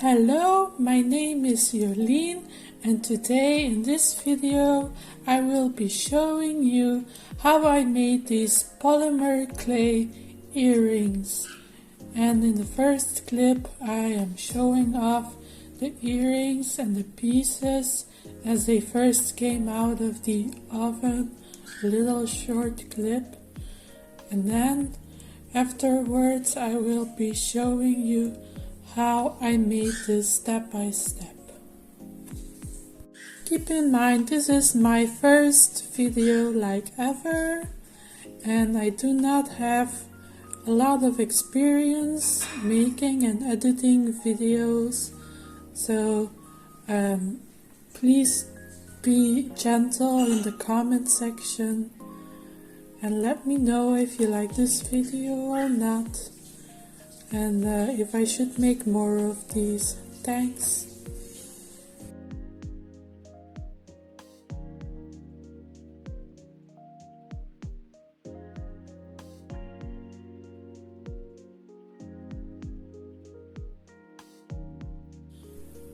Hello, my name is Jolien and today in this video I will be showing you how I made these polymer clay earrings. And in the first clip I am showing off the earrings and the pieces as they first came out of the oven, a little short clip. And then afterwards I will be showing you how I made this step by step. Keep in mind this is my first video like ever and I do not have a lot of experience making and editing videos, so please be gentle in the comment section and let me know if you like this video or not. And if I should make more of these. Thanks.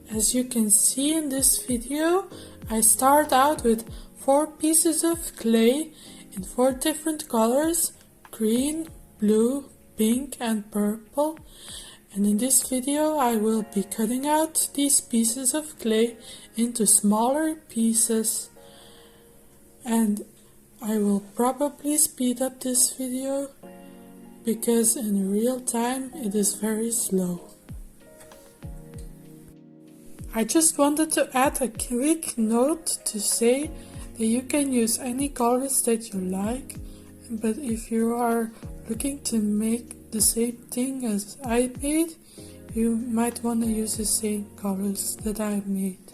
As you can see in this video, I start out with 4 pieces of clay in 4 different colors: green, blue, pink and purple, and in this video I will be cutting out these pieces of clay into smaller pieces, and I will probably speed up this video because in real time it is very slow. I just wanted to add a quick note to say that you can use any colors that you like, but if you are looking to make the same thing as I made, you might want to use the same colors that I made.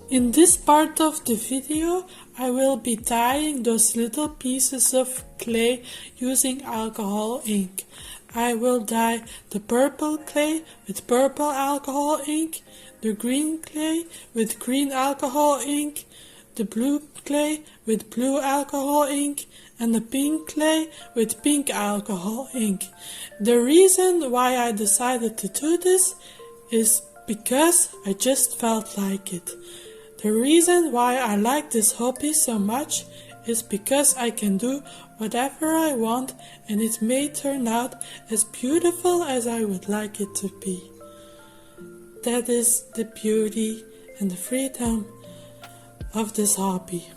In this part of the video, I will be dyeing those little pieces of clay using alcohol ink. I will dye the purple clay with purple alcohol ink, the green clay with green alcohol ink, the blue clay with blue alcohol ink, and the pink clay with pink alcohol ink. The reason why I decided to do this is because I just felt like it. The reason why I like this hobby so much is because I can do whatever I want and it may turn out as beautiful as I would like it to be. That is the beauty and the freedom of this hobby.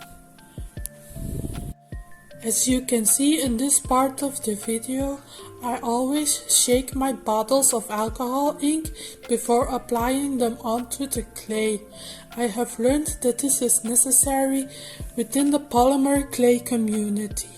As you can see in this part of the video, I always shake my bottles of alcohol ink before applying them onto the clay. I have learned that this is necessary within the polymer clay community.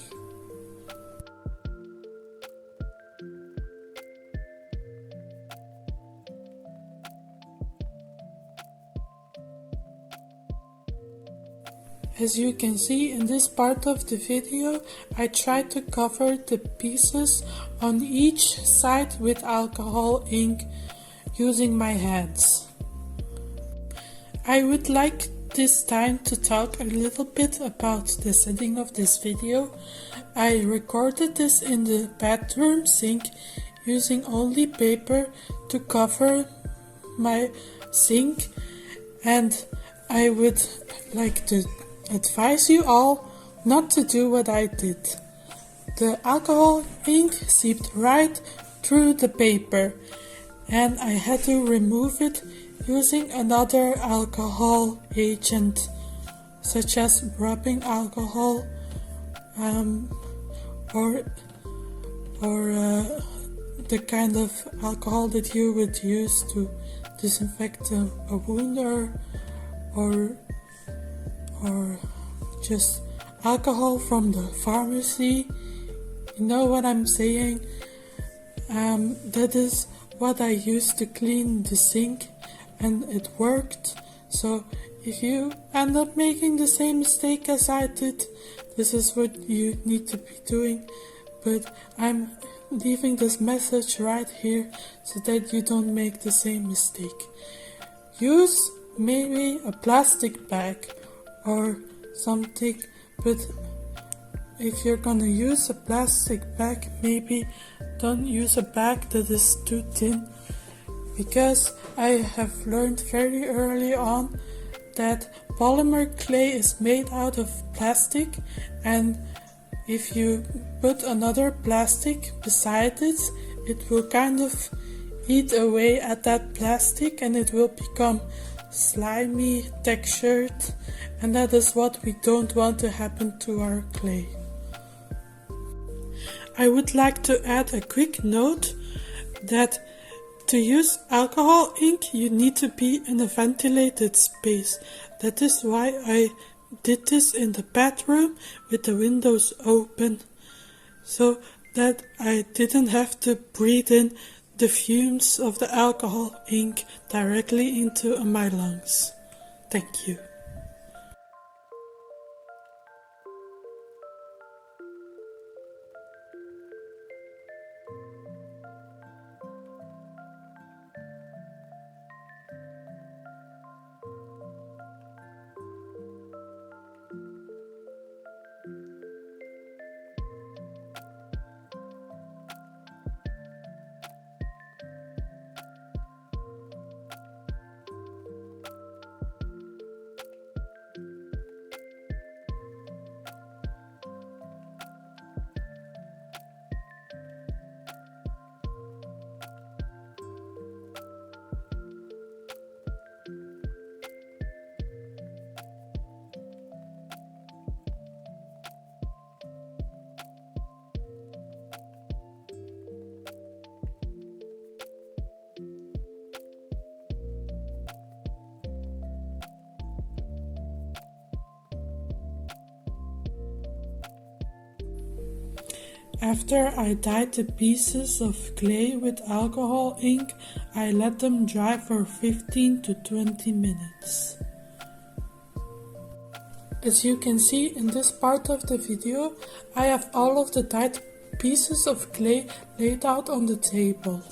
As you can see in this part of the video, I try to cover the pieces on each side with alcohol ink using my hands. I would like this time to talk a little bit about the setting of this video. I recorded this in the bathroom sink using only paper to cover my sink, and I would like to advise you all not to do what I did. The alcohol ink seeped right through the paper and I had to remove it using another alcohol agent, such as rubbing alcohol or the kind of alcohol that you would use to disinfect a wound or just alcohol from the pharmacy. You know what I'm saying? That is what I used to clean the sink and it worked. So if you end up making the same mistake as I did, this is what you need to be doing. But I'm leaving this message right here so that you don't make the same mistake. Use maybe a plastic bag or something, but if you're gonna use a plastic bag, maybe don't use a bag that is too thin, because I have learned very early on that polymer clay is made out of plastic, and if you put another plastic beside it, it will kind of eat away at that plastic and it will become slimy, textured, and that is what we don't want to happen to our clay. I would like to add a quick note that to use alcohol ink you need to be in a ventilated space. That is why I did this in the bathroom with the windows open, so that I didn't have to breathe in the fumes of the alcohol ink directly into my lungs. Thank you. After I dyed the pieces of clay with alcohol ink, I let them dry for 15 to 20 minutes. As you can see in this part of the video, I have all of the dyed pieces of clay laid out on the table.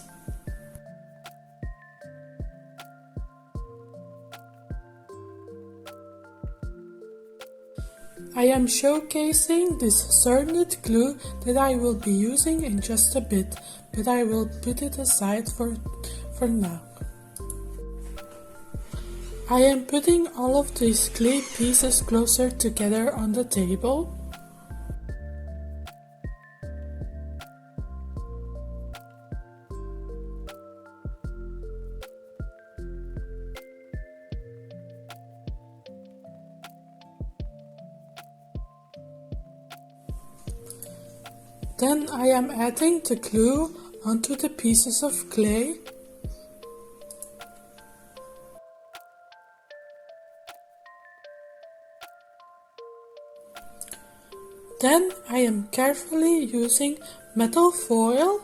I am showcasing this Cernit glue that I will be using in just a bit, but I will put it aside for now. I am putting all of these clay pieces closer together on the table. Then I am adding the glue onto the pieces of clay. Then I am carefully using metal foil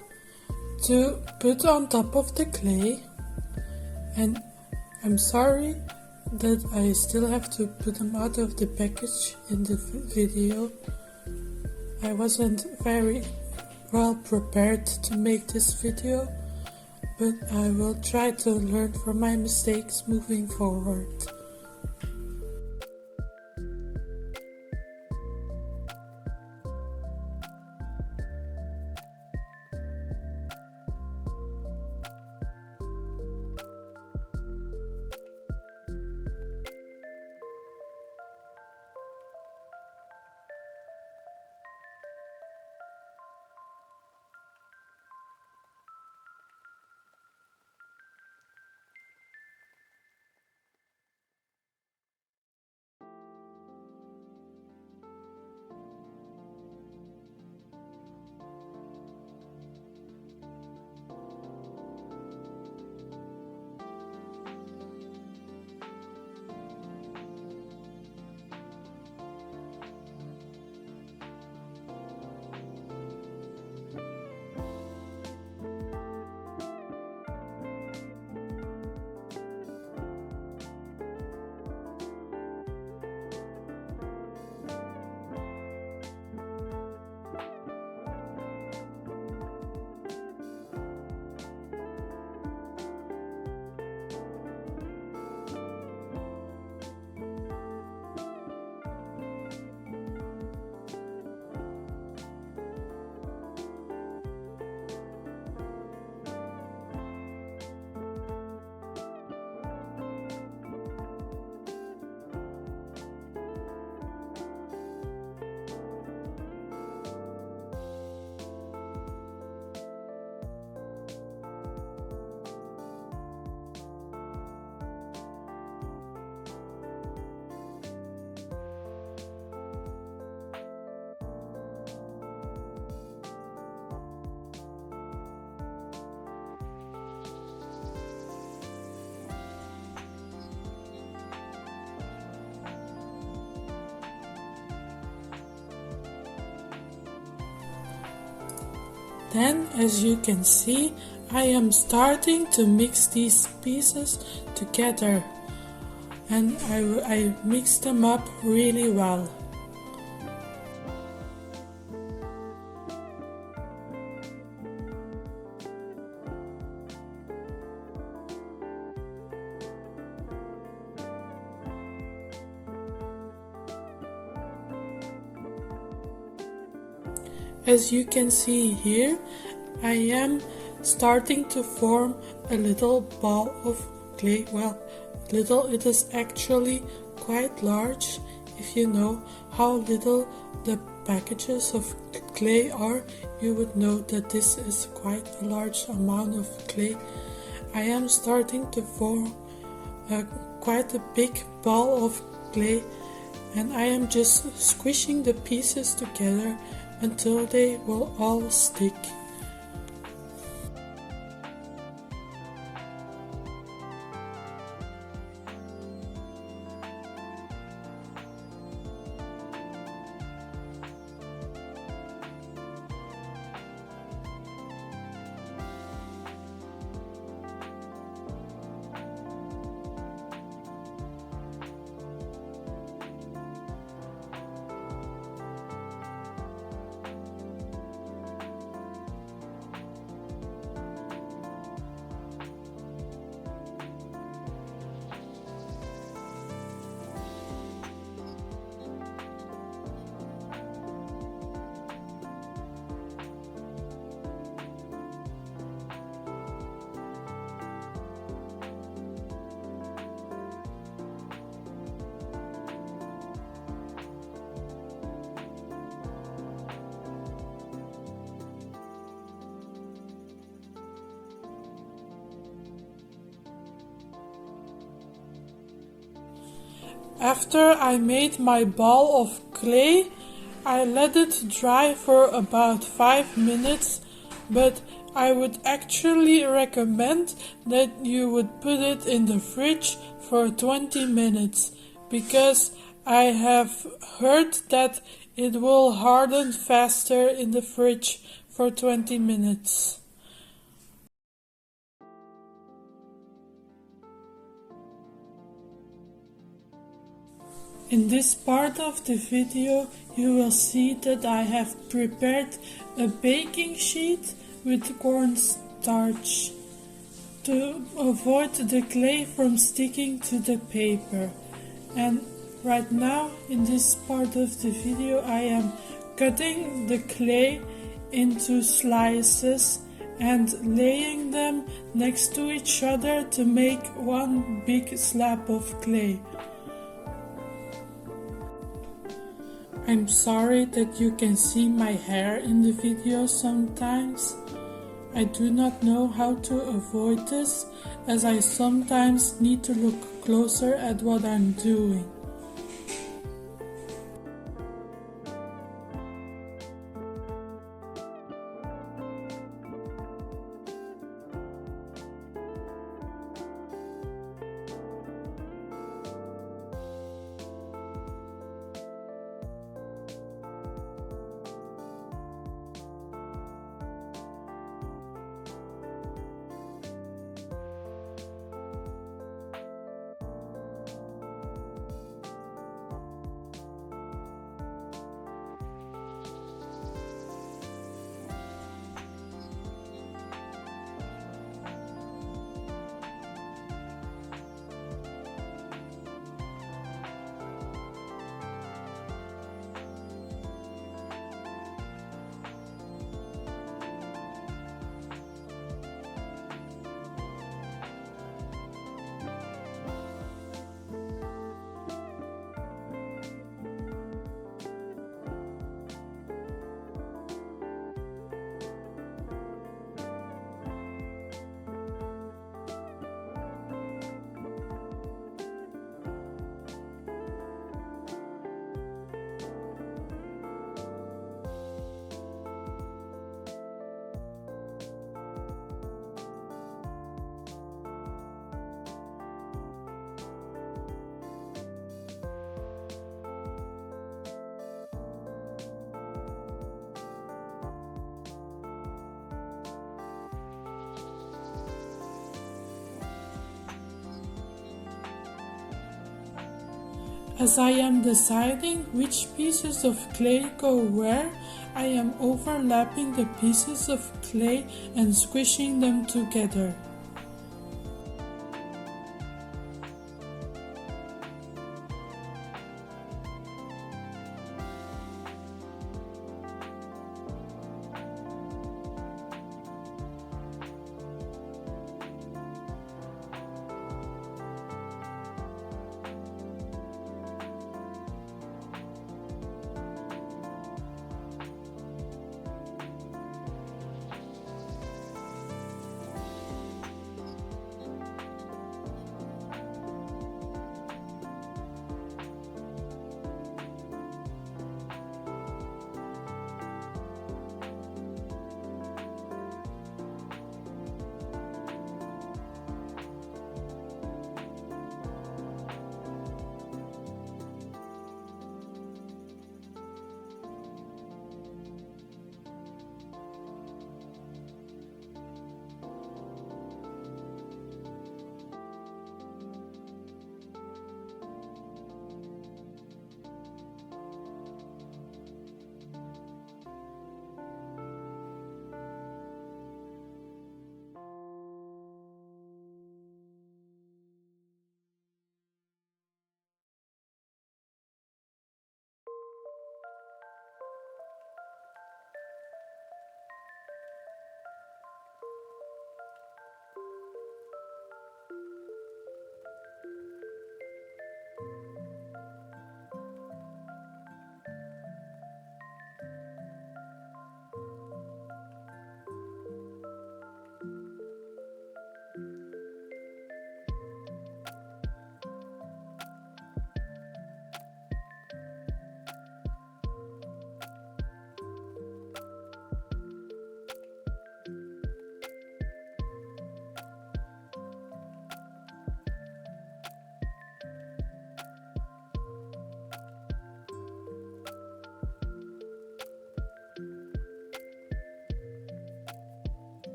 to put on top of the clay. And I'm sorry that I still have to put them out of the package in the video. I wasn't very well prepared to make this video, but I will try to learn from my mistakes moving forward. Then, as you can see, I am starting to mix these pieces together, and I mix them up really well. As you can see here, I am starting to form a little ball of clay. Well, little, it is actually quite large. If you know how little the packages of clay are, you would know that this is quite a large amount of clay. I am starting to form quite a big ball of clay, and I am just squishing the pieces together until they will all stick. After I made my ball of clay, I let it dry for about 5 minutes, but I would actually recommend that you would put it in the fridge for 20 minutes, because I have heard that it will harden faster in the fridge for 20 minutes. In this part of the video you will see that I have prepared a baking sheet with cornstarch to avoid the clay from sticking to the paper. And right now in this part of the video I am cutting the clay into slices and laying them next to each other to make one big slab of clay. I'm sorry that you can see my hair in the video sometimes. I do not know how to avoid this, as I sometimes need to look closer at what I'm doing. As I am deciding which pieces of clay go where, I am overlapping the pieces of clay and squishing them together.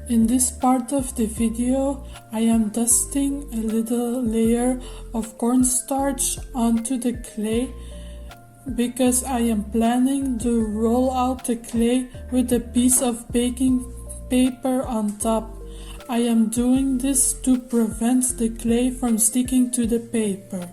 In this part of the video, I am dusting a little layer of cornstarch onto the clay because I am planning to roll out the clay with a piece of baking paper on top. I am doing this to prevent the clay from sticking to the paper.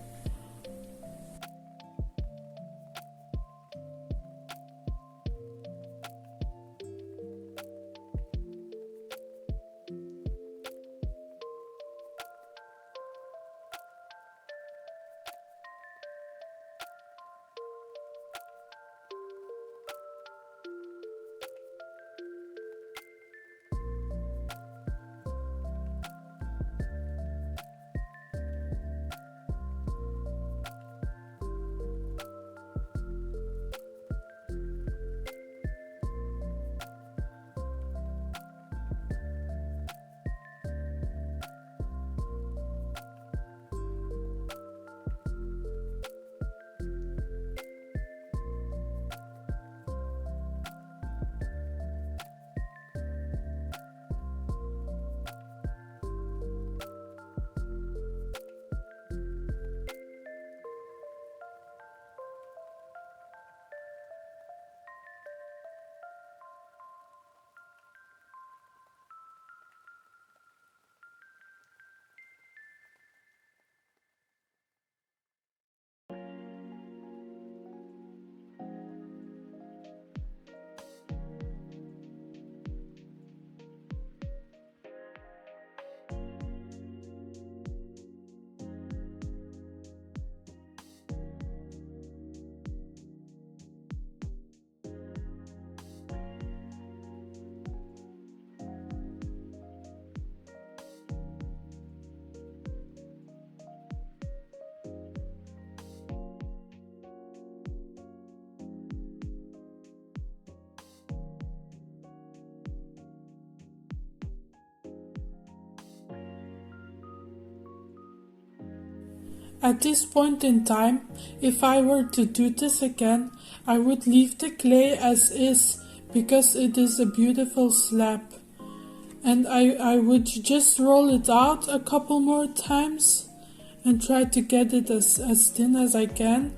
At this point in time, if I were to do this again, I would leave the clay as is because it is a beautiful slab. And I would just roll it out a couple more times and try to get it as thin as I can.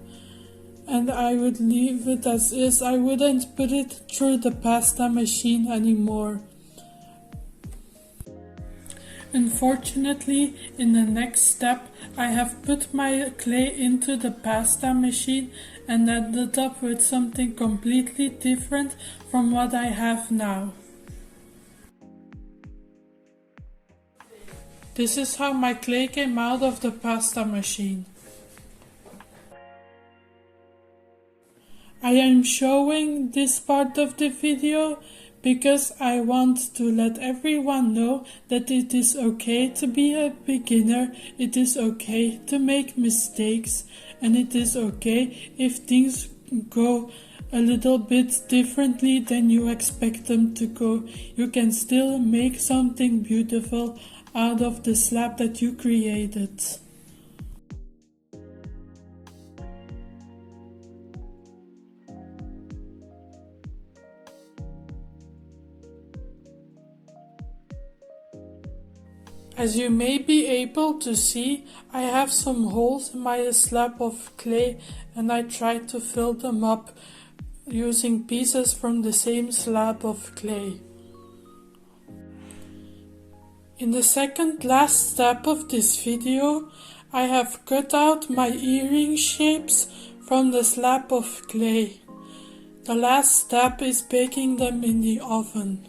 And I would leave it as is. I wouldn't put it through the pasta machine anymore. Unfortunately, in the next step, I have put my clay into the pasta machine and ended up with something completely different from what I have now. This is how my clay came out of the pasta machine. I am showing this part of the video because I want to let everyone know that it is okay to be a beginner, it is okay to make mistakes, and it is okay if things go a little bit differently than you expect them to go. You can still make something beautiful out of the slab that you created. As you may be able to see, I have some holes in my slab of clay and I tried to fill them up using pieces from the same slab of clay. In the second last step of this video, I have cut out my earring shapes from the slab of clay. The last step is baking them in the oven.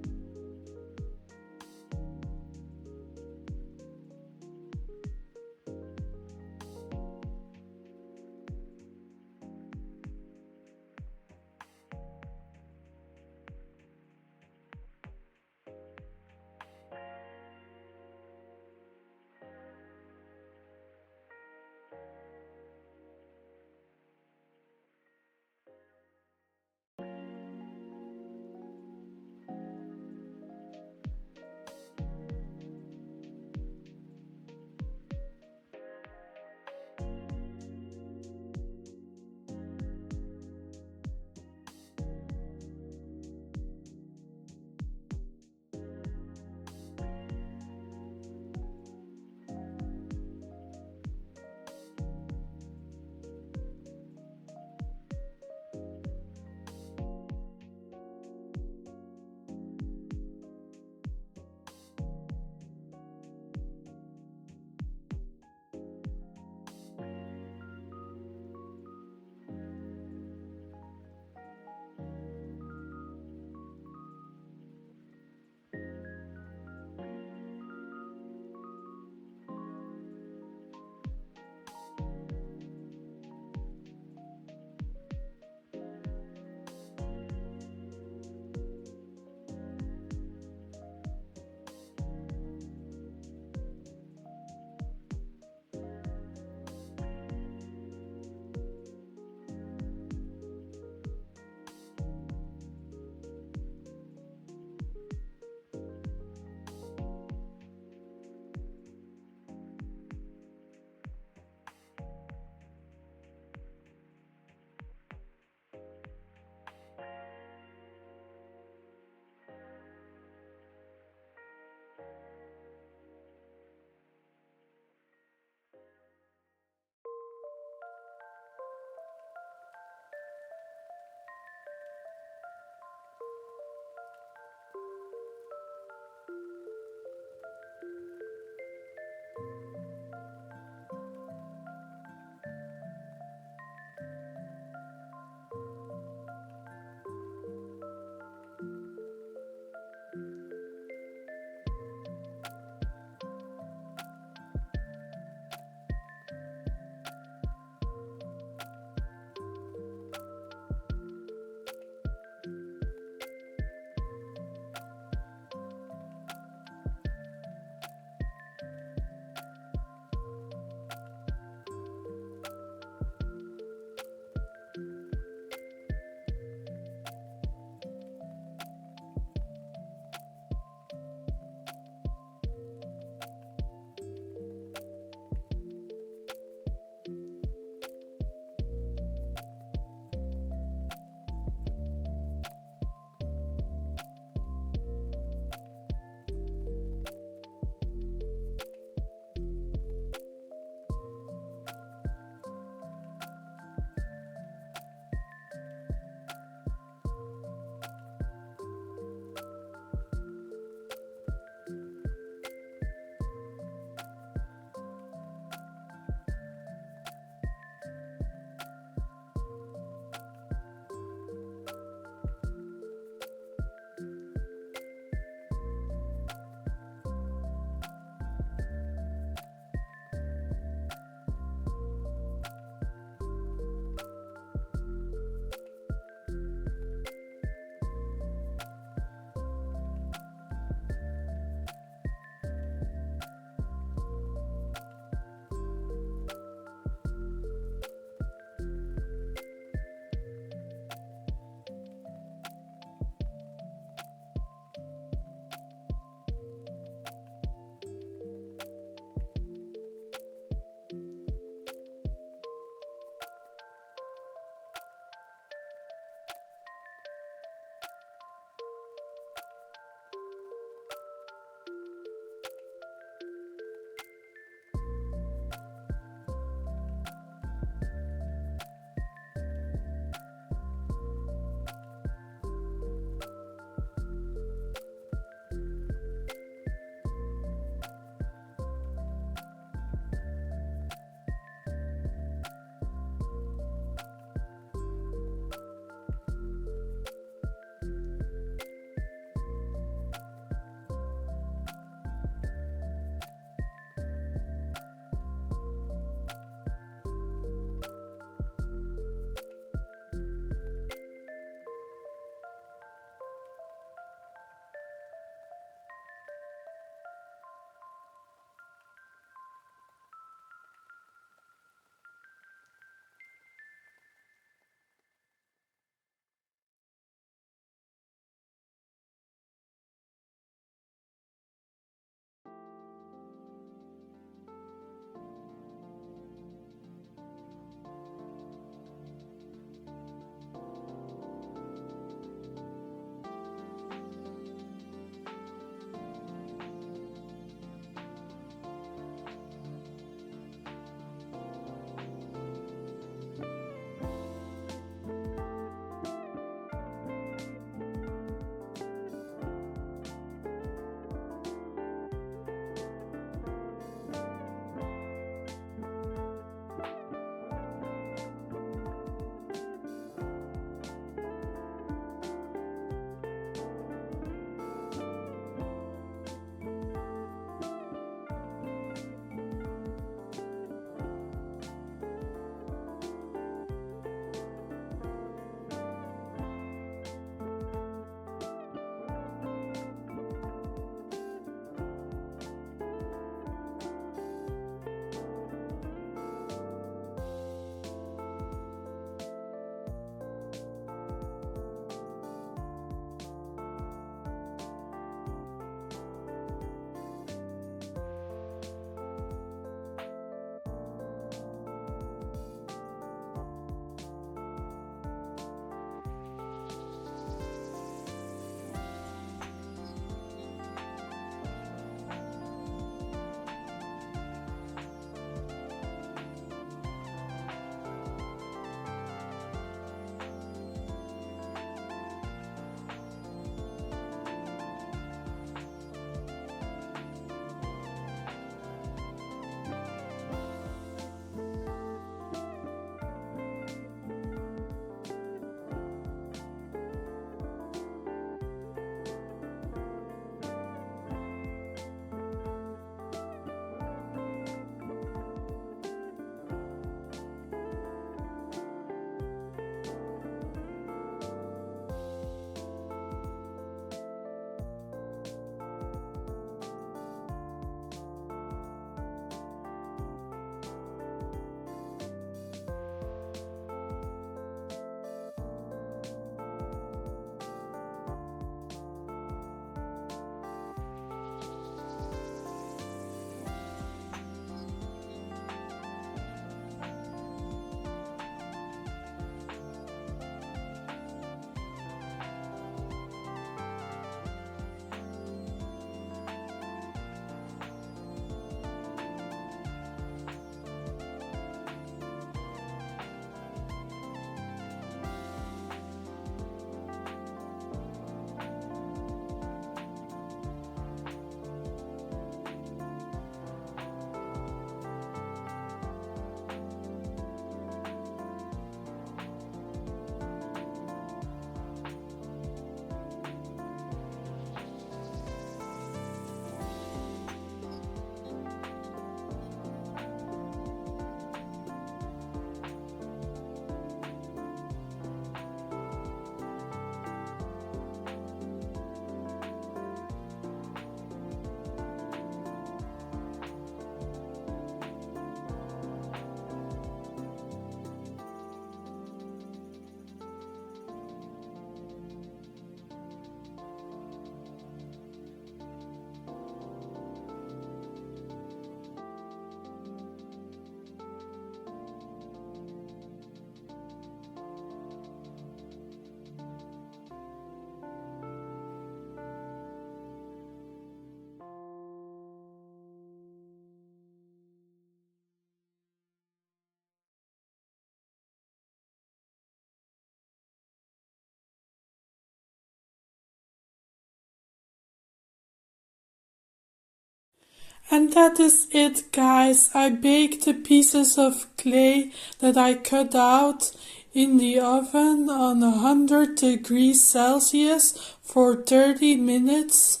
And that is it, guys. I baked the pieces of clay that I cut out in the oven on 100 degrees Celsius for 30 minutes.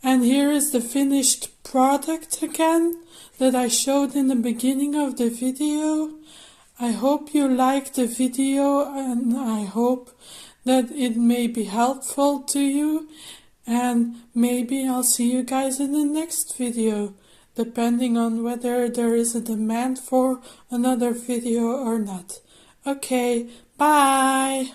And here is the finished product again that I showed in the beginning of the video. I hope you liked the video and I hope that it may be helpful to you. And maybe I'll see you guys in the next video, depending on whether there is a demand for another video or not. Okay, bye!